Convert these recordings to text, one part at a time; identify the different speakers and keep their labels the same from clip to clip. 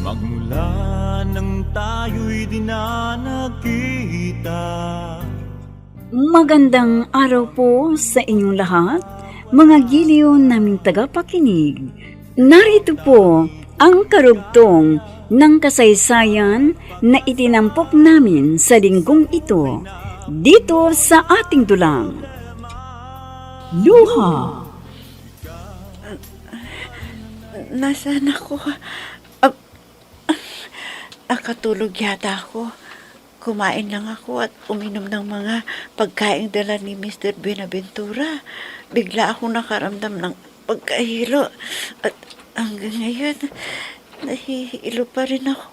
Speaker 1: Magmula nang tayo'y di na nagkita.
Speaker 2: Magandang araw po sa inyong lahat, mga giliw naming tagapakinig. Narito po ang karugtong ng kasaysayan na itinampok namin sa linggong ito, dito sa ating dulang. Luha.
Speaker 3: Nasaan ako? Nakatulog yata ako. Kumain lang ako at uminom ng mga pagkaing dala ni Mr. Buenaventura. Bigla akong nakaramdam ng pagkahilo. At hanggang ngayon, nahihilo pa rin ako.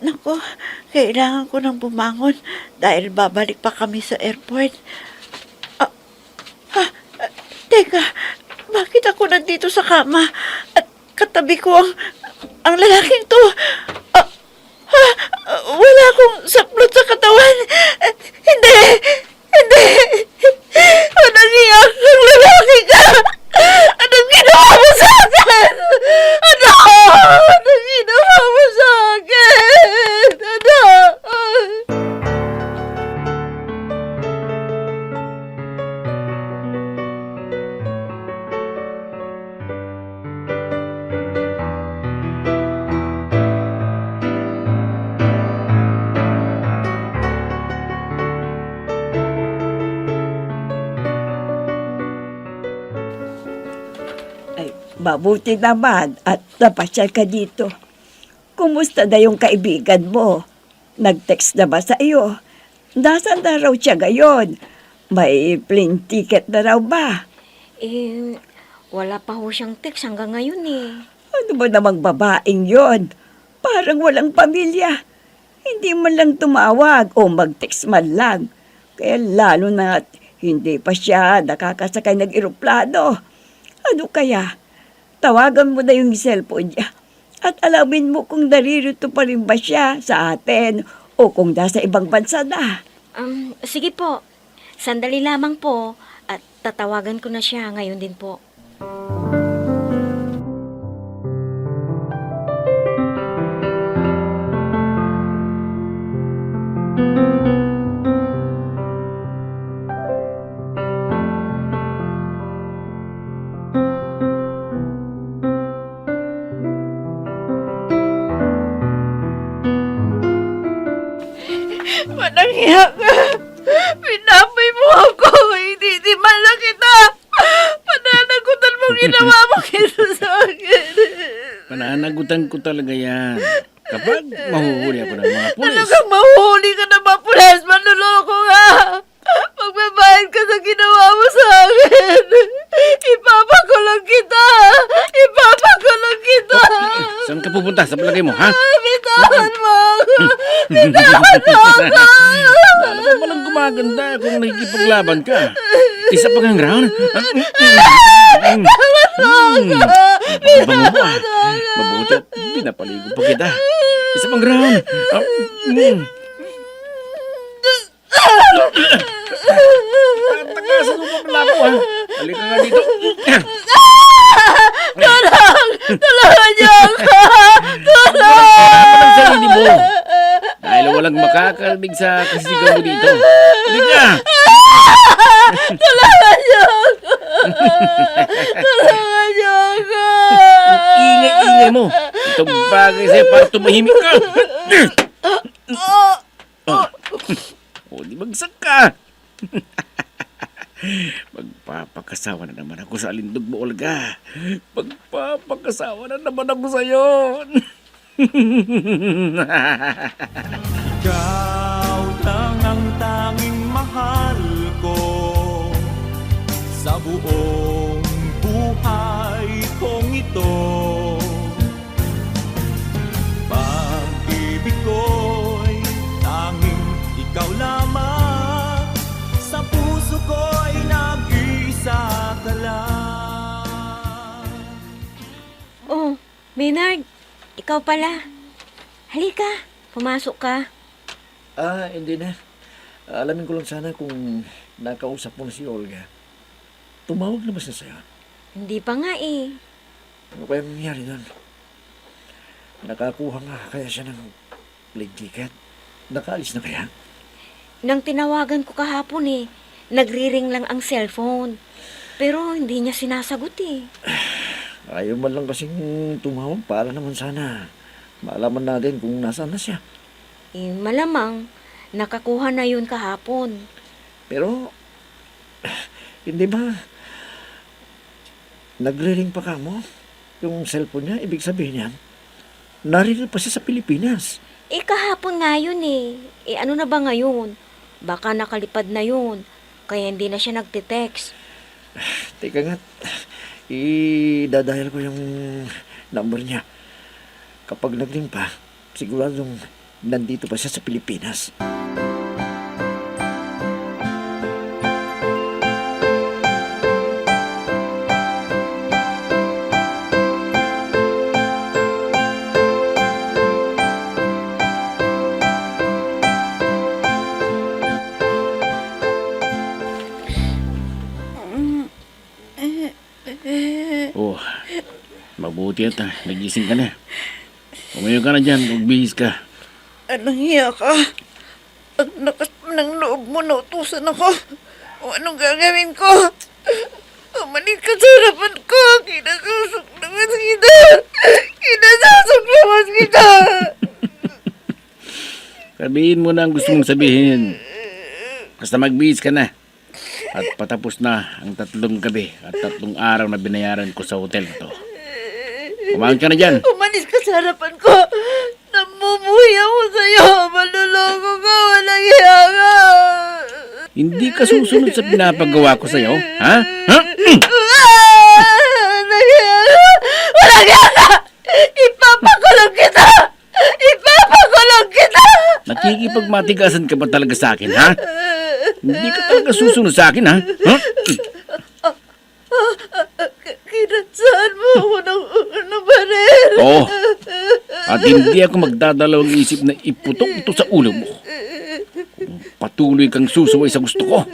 Speaker 3: Naku, kailangan ko nang bumangon dahil babalik pa kami sa airport. Teka, bakit ako nandito sa kama at katabi ko ang lalaking to? Wala akong saplot sa katawan. Hindi! Anong iyak ng lalaki ka? Anong ginawa mo sa akin? Anong ginawa mo sa akin?
Speaker 4: Mabuti naman at napasyal ka dito. Kumusta na yung kaibigan mo? Nag-text na ba sa iyo? Nasaan na raw siya ngayon? May plane ticket na raw ba?
Speaker 5: Wala pa ho siyang text hanggang ngayon eh.
Speaker 4: Ano ba namang babaeng yon? Parang walang pamilya. Hindi man lang tumawag o mag-text man lang. Kaya lalo na hindi pa siya nakakasakay ng eroplano. Ano kaya? Tawagan mo na yung cellphone niya at alamin mo kung naririto pa rin ba siya sa atin o kung nasa ibang bansa na.
Speaker 5: Sige po. Sandali lamang po at tatawagan ko na siya ngayon din po.
Speaker 3: Mananghiya ka. Pinapay mo ako. Hindi man lang kita. Pananagutan mo ginawa mo kito sa akin.
Speaker 6: Pananagutan ko talaga yan. Kapag mahuhuli ako ng mga pulis.
Speaker 3: Talagang mahuhuli ka na ba, pulis? Manluloko ka. Magbabayad ka sa ginawa mo sa akin. Ipapakulong kita. Ipapakulong kita.
Speaker 6: Saan ka pupunta sa palagay mo, ha?
Speaker 3: Bitawan mo ako. Bitawan mo ako.
Speaker 6: Talaga palang gumaganda kung nakikipaglaban ka. Isa pang ang round. Bango mo, mabuti at pinapaligo pa kita. Isa pang round. Takasan mo pa pala ako, ha? Halika nga dito.
Speaker 3: Tulungan niyo ako.
Speaker 6: Tulungan ang sarili mo. Dahil walang makakarinig sa kasisigaw mo dito. Halika!
Speaker 3: Tulungan niyo ako. Tulungan niyo ako.
Speaker 6: Ang ingay-ingay mo. Itong bagay sa'yo para tumahimik ka. O, di bagsak ka. Magpapakasawa na naman ako sa alindog mo, Olga. Magpapakasawa na naman ako sa'yo.
Speaker 1: Ikaw lang ang tanging mahal ko sa buong buhay kong ito. Pag-ibig ko'y tanging ikaw lamang, sa puso ko'y nag-isa ka lang.
Speaker 5: Oh, Maynard, ikaw pala. Halika, pumasok ka.
Speaker 6: Hindi na. Alamin ko lang sana kung nakausap mo na si Olga. Tumawag na ba siya sa'yo?
Speaker 5: Hindi pa nga eh.
Speaker 6: Ano kaya nangyari doon? Nakakuha nga kaya siya ng plane ticket? Nakaalis na kaya?
Speaker 5: Nang tinawagan ko kahapon eh, nagri-ring lang ang cellphone. Pero hindi niya sinasagot eh.
Speaker 6: Ayaw man lang kasing tumawag para naman sana malaman natin kung nasaan na siya.
Speaker 5: Eh, malamang, nakakuha na yun kahapon.
Speaker 6: Pero, hindi ba nagre-ring pa ka mo? Yung cellphone niya, ibig sabihin yan, naririnig pa siya sa Pilipinas.
Speaker 5: Eh, kahapon nga yun eh. Eh, ano na ba ngayon? Baka nakalipad na yun. Kaya hindi na siya nagte-text.
Speaker 6: Teka nga, idadahil ko yung number niya. Kapag nag-ring pa, siguradong nandito pa siya sa Pilipinas. Oh, mabuti at nagising ka na. Umayo ka na dyan, magbihis ka.
Speaker 3: Anong hiya ka? Ang lakas ng loob mo, nautusan ako. O anong gagawin ko? Umalis ka sa harapan ko. Kinasusuklaman kita. Kinasusuklaman kita.
Speaker 6: Sabihin mo na ang gusto mong sabihin. Basta magbihis ka na. At patapos na ang 3 gabi at 3 araw na binayaran ko sa hotel na to. Kumain ka na dyan.
Speaker 3: Umalis ka sa harapan ko. Namumuhi ako sa'yo. Maluloko ka. Walang hiya ka.
Speaker 6: Hindi ka susunod sa pinapagawa ko sa'yo, ha? Ha?
Speaker 3: Walang hiya ka. Walang hiya ka. Ipapakulong kita. Ipapakulong kita.
Speaker 6: Nakikipagmatigasan ka ba talaga sa akin, ha? Hindi ka talaga susunod sa akin, ha? Ha?
Speaker 3: Kinatsahan mo ako ng baril.
Speaker 6: Oo. At hindi ako magdadalawang isip na iputok ito sa ulo mo. Patuloy kang susuway sa gusto ko.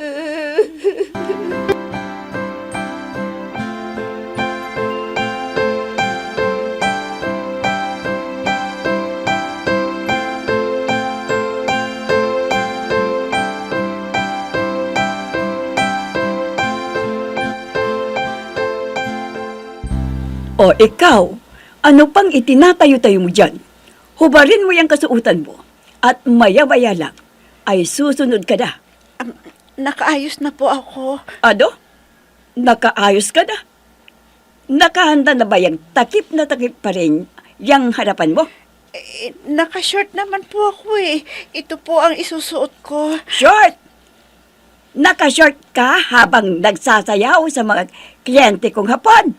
Speaker 4: O ikaw, ano pang itinatayo-tayo mo dyan? Hubarin mo yung kasuutan mo at maya-maya lang ay susunod ka na.
Speaker 3: Nakaayos na po ako.
Speaker 4: Ano? Nakaayos ka na? Nakahanda na ba yung takip na takip pa rin yung harapan mo?
Speaker 3: Naka-short naman po ako eh. Ito po ang isusuot ko.
Speaker 4: Short! Naka-short ka habang nagsasayaw sa mga kliyente kong hapon.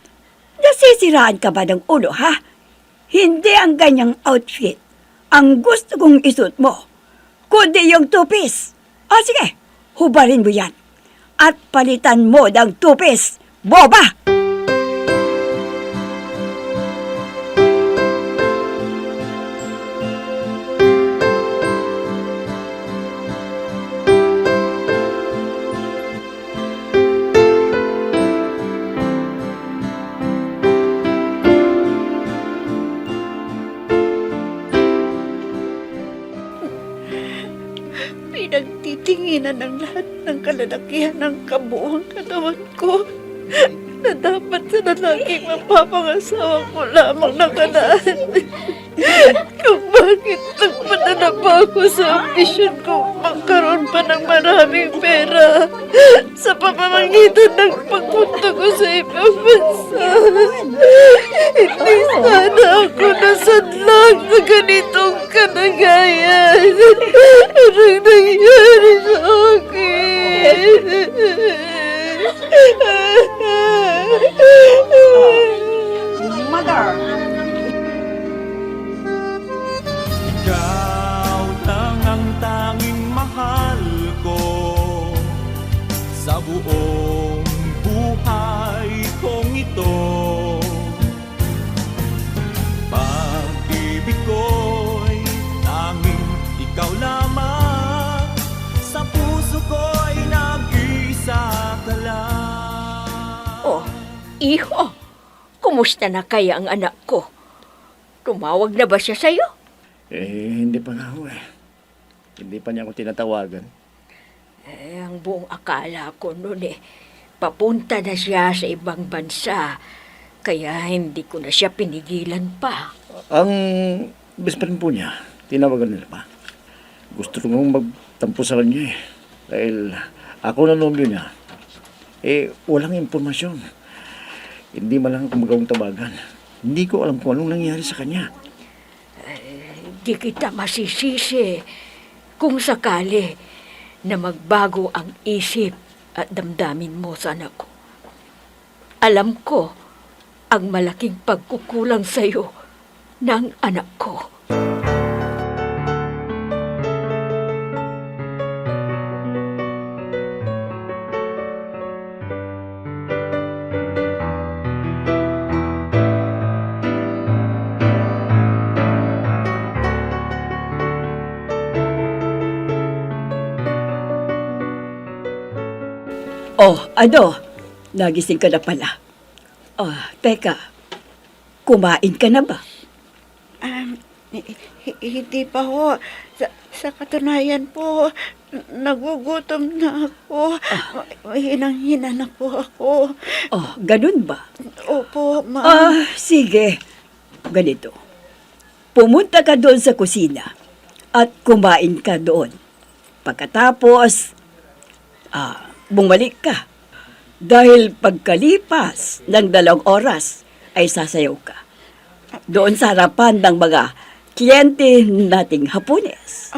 Speaker 4: Nasisiraan ka ba ng ulo, ha? Hindi ang ganyang outfit ang gusto kong isuot mo, kundi yung two-piece. O sige, hubarin mo yan. At palitan mo ng two-piece, boba!
Speaker 3: Pinagtitinginan ng lahat ng kalalakihan ng kabuuang katawan ko na dapat sa lalaking mapapangasawa ko lamang nakalaan. Kung bakit nagpadala pa ako sa ambisyon ko magkaroon pa ng maraming pera sa pamamagitan ng pagpunta ko sa ibang bansa. Hindi sana ako nasadlag sa ganitong kalagayan. Anong nangyari sa akin?
Speaker 4: Mother!
Speaker 1: Ikaw lang ang tanging mahal ko sa buong buhay kong ito. Pag-ibig ko'y tanging ikaw lamang sa puso.
Speaker 5: Iho, kumusta na kaya ang anak ko? Tumawag na ba siya sa'yo?
Speaker 6: Hindi pa nga ho eh. Hindi pa niya ako tinatawagan.
Speaker 5: Ang buong akala ko noon papunta na siya sa ibang bansa. Kaya hindi ko na siya pinigilan pa.
Speaker 6: Ang best friend po niya, tinawagan nila pa. Gusto kong magtampo sa kanya eh. Dahil ako na numero niya. Walang impormasyon. Hindi man lang ako magawang tawagan. Hindi ko alam kung anong nangyari sa kanya.
Speaker 5: Di kita masisisi kung sakali na magbago ang isip at damdamin mo sa anak ko. Alam ko ang malaking pagkukulang sa'yo ng anak ko.
Speaker 4: Oh, ano? Nagising ka na pala. Teka. Kumain ka na ba?
Speaker 3: Hindi pa ho. Sa katunayan po, nagugutom na ako. Hinang-hina na po ako.
Speaker 4: Ganun ba?
Speaker 3: Opo, ma'am.
Speaker 4: Sige. Ganito. Pumunta ka doon sa kusina at kumain ka doon. Pagkatapos, bumalik ka. Dahil pagkalipas ng 2 oras, ay sasayaw ka. Doon sa harapan ng mga kliyente nating Hapones.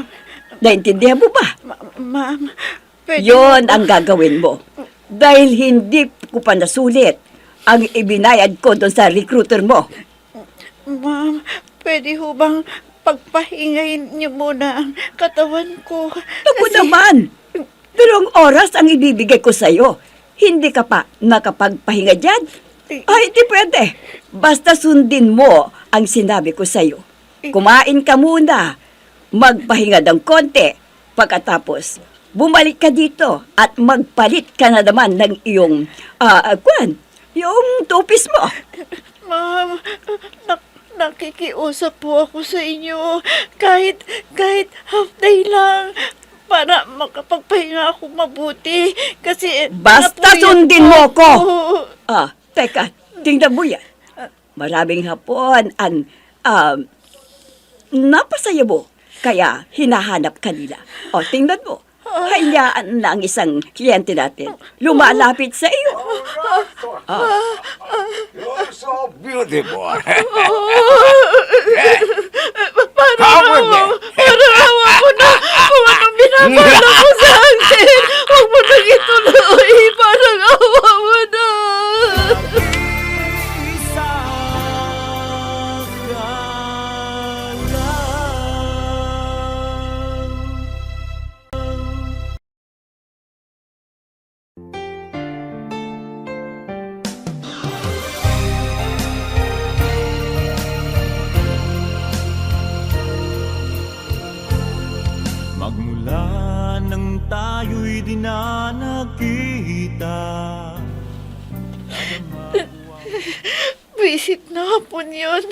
Speaker 4: Naintindihan mo ba?
Speaker 3: Ma'am, pwede
Speaker 4: Yon ang gagawin mo. Dahil hindi ko pa nasulit ang ibinayad ko doon sa recruiter mo.
Speaker 3: Ma'am, pwede ho bang pagpahingayin niyo muna ang katawan ko?
Speaker 4: Naku naman! 2 oras ang ibibigay ko sa'yo. Hindi ka pa nakapagpahinga dyan? Hindi pwede. Basta sundin mo ang sinabi ko sa'yo. Kumain ka muna. Magpahinga ng konti. Pagkatapos, bumalik ka dito at magpalit ka na naman ng iyong, yung tupis mo.
Speaker 3: Ma'am, nakikiusap po ako sa inyo. Kahit half day lang. Para makapagpahinga ako mabuti. Kasi
Speaker 4: Basta
Speaker 3: napuyat
Speaker 4: sundin mo ko!
Speaker 3: ako.
Speaker 4: Teka, tingnan mo yan. Maraming hapon ang napasaya mo. Kaya hinahanap ka nila. Tingnan mo. Hayaan na ang isang kliyente natin. Lumalapit sa iyo.
Speaker 7: You're so beautiful.
Speaker 3: Parang awa ko na kung anong binabala ko sa akin. Huwag mo nang ituloy. Parang awa mo na.
Speaker 1: Magmula nang tayo'y di na nagkita.
Speaker 3: Visit na hapon yun.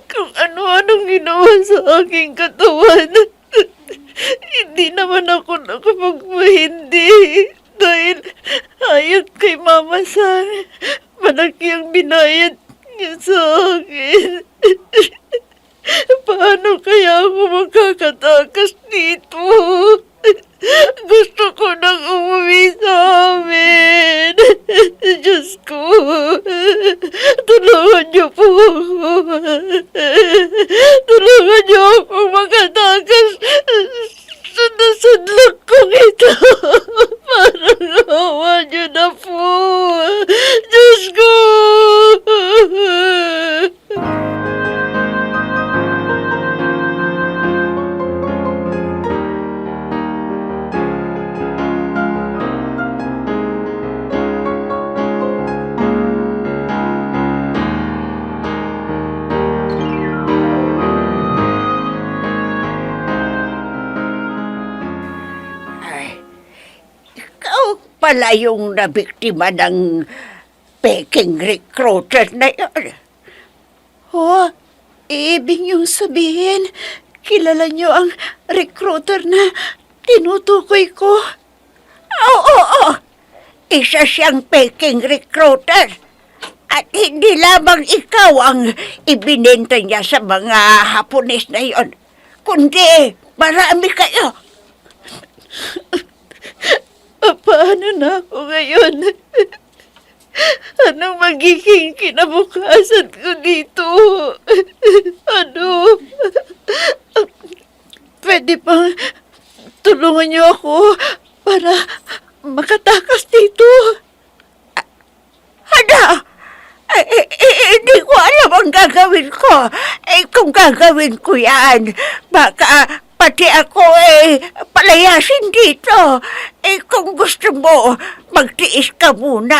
Speaker 3: Kung ano-anong ginawa sa aking katawan. Hindi naman ako nakapagpahindi. Dahil ayot kay Mama San, malaki ang binayad niya sa akin. Paano kaya ako makakatakas dito? Gusto ko nang umuwi sa amin. Diyos ko, tulungan niyo po ako. Tulungan niyo ako makatakas sa nasadlak kong ito. Parang awa niyo na po. Diyos ko!
Speaker 8: Pala yung nabiktima ng
Speaker 3: peking recruiter na yun. Oh, ibig niyong sabihin, kilala niyo ang recruiter na tinutukoy ko? Oo. Isa siyang peking recruiter. At hindi lamang ikaw ang ibinenta niya sa mga Hapones na yon, kundi marami kayo. Paano na ako ngayon? Anong magiging kinabukasan ko dito? Ano? Pwede bang tulungan niyo ako para makatakas dito? Ano? Hindi ko alam ang gagawin ko. Kung gagawin ko yan, baka pati ako palayasin dito. Kung gusto mo, magtiis ka muna.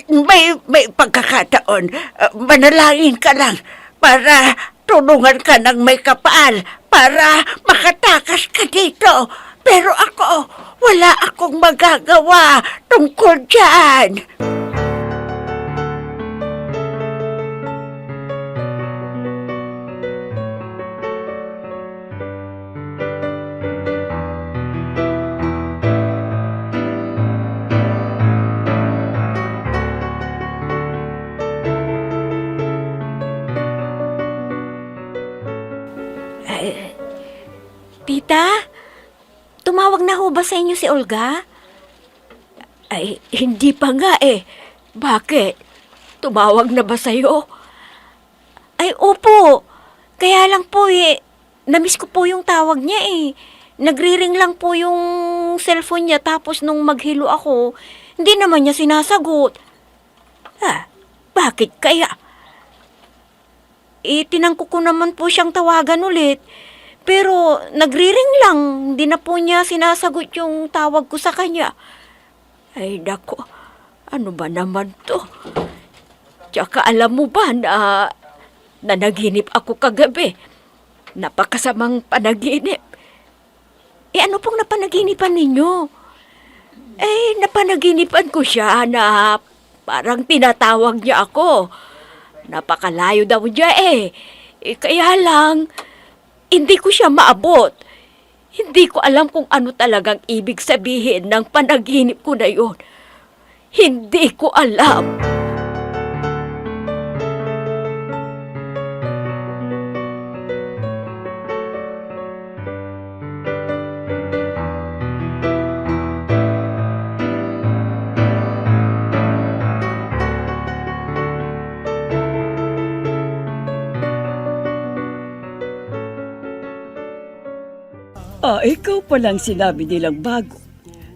Speaker 3: May pagkakataon, manalangin ka lang para tulungan ka ng may kapal para makatakas ka dito. Pero ako, wala akong magagawa tungkol dyan.
Speaker 5: Tita, tumawag na ho ba sa inyo si Olga? Ay, hindi pa nga eh. Bakit? Tumawag na ba sa'yo? Ay, opo. Kaya lang po namiss ko po yung tawag niya eh. Nagri-ring lang po yung cellphone niya tapos nung maghilo ako, hindi naman niya sinasagot. Bakit kaya? Tinangko ko naman po siyang tawagan ulit. Pero nagri-ring lang, hindi na po niya sinasagot yung tawag ko sa kanya. Ay nako, ano ba naman to? Tsaka alam mo ba na naginip ako kagabi? Napakasamang panaginip. Ano pong napanaginipan ninyo? Napanaginipan ko siya na parang tinatawag niya ako. Napakalayo daw niya kaya lang, hindi ko siya maabot. Hindi ko alam kung ano talagang ibig sabihin ng panaginip ko na yun. Hindi ko alam.
Speaker 4: Ikaw palang sinabi nilang bago.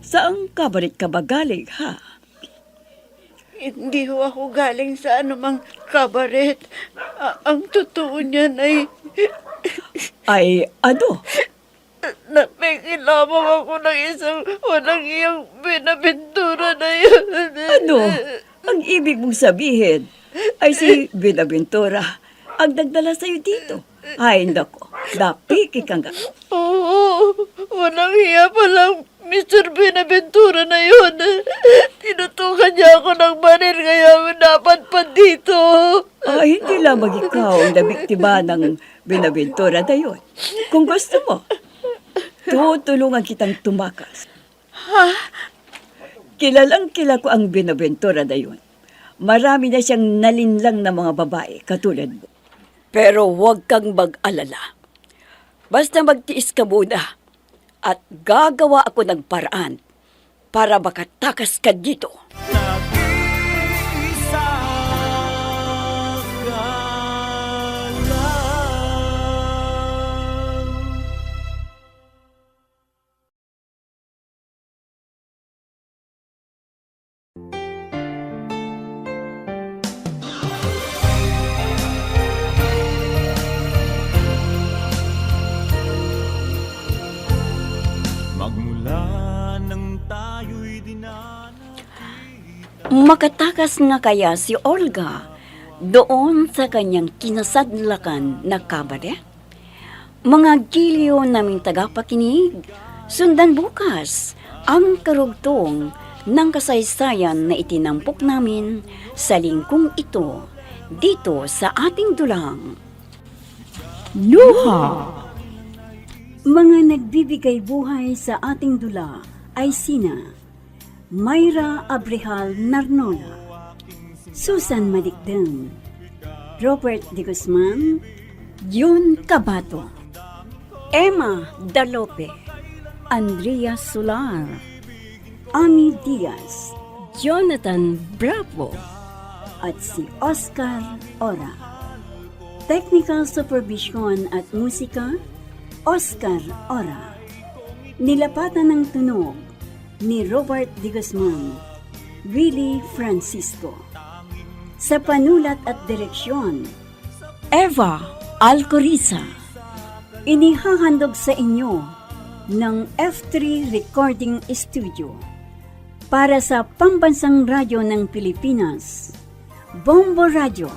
Speaker 4: Saan kabarit ka ba galing, ha?
Speaker 3: Hindi ho ako galing sa anumang kabaret. Ang totoo niyan
Speaker 4: Ay, ano?
Speaker 3: nakikilamang ako ng isang walang iyang binabentura na yun.
Speaker 4: Ano? Ang ibig mong sabihin ay si Binaventura ang nagdala sa'yo dito. Ay, nako. Napiki ka nga.
Speaker 3: Oo, walang hiya palang Mr. Binaventura na yun. Tinutukan niya ako ng baril kaya dapat pa dito.
Speaker 4: Ay, hindi lamang ikaw ang nabiktima ng Binaventura na yun. Kung gusto mo, tutulungan kitang tumakas. Kilalang kilala ko ang Binaventura na yun. Marami na siyang nalinlang na mga babae katulad mo. Pero huwag kang mag-alala. Basta magtiis ka muna at gagawa ako ng paraan para makatakas ka dito.
Speaker 1: Nag-iisa ka lang. Magmula nang tayo'y
Speaker 2: Makatakas nga kaya si Olga doon sa kanyang kinasadlakan na kabaret? Mga giliw naming tagapakinig, sundan bukas ang karugtong ng kasaysayan na itinampok namin sa lingkong ito dito sa ating dulang. Luha! Mga nagbibigay buhay sa ating dula ay sina Mayra Abrehal Narnola, Susan Malikdan, Robert De Guzman, Jun Cabato, Emma Dalope, Andrea Solar, Ami Diaz, Jonathan Bravo, at si Oscar Ora. Technical Supervision at Musika, Oscar Ora. Nilapatan ng tunog ni Robert De Guzman, Willie Francisco. Sa panulat at direksyon, Eva Alcoriza. Inihahandog sa inyo ng F3 Recording Studio para sa Pambansang Radyo ng Pilipinas, Bombo Radio,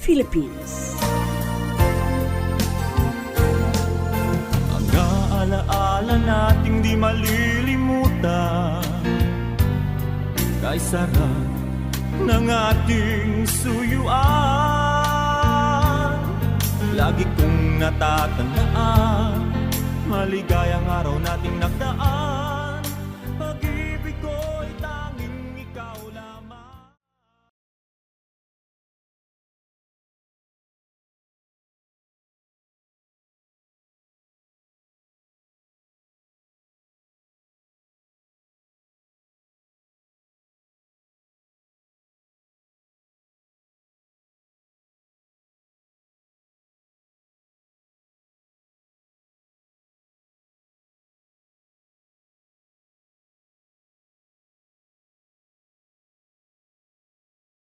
Speaker 2: Philippines.
Speaker 1: Ang alaala nating di malilimutan, kay sarap ng ating suyuan. Lagi kong natatandaan, maligayang araw nating nagdaan. Pag-ibig ko'y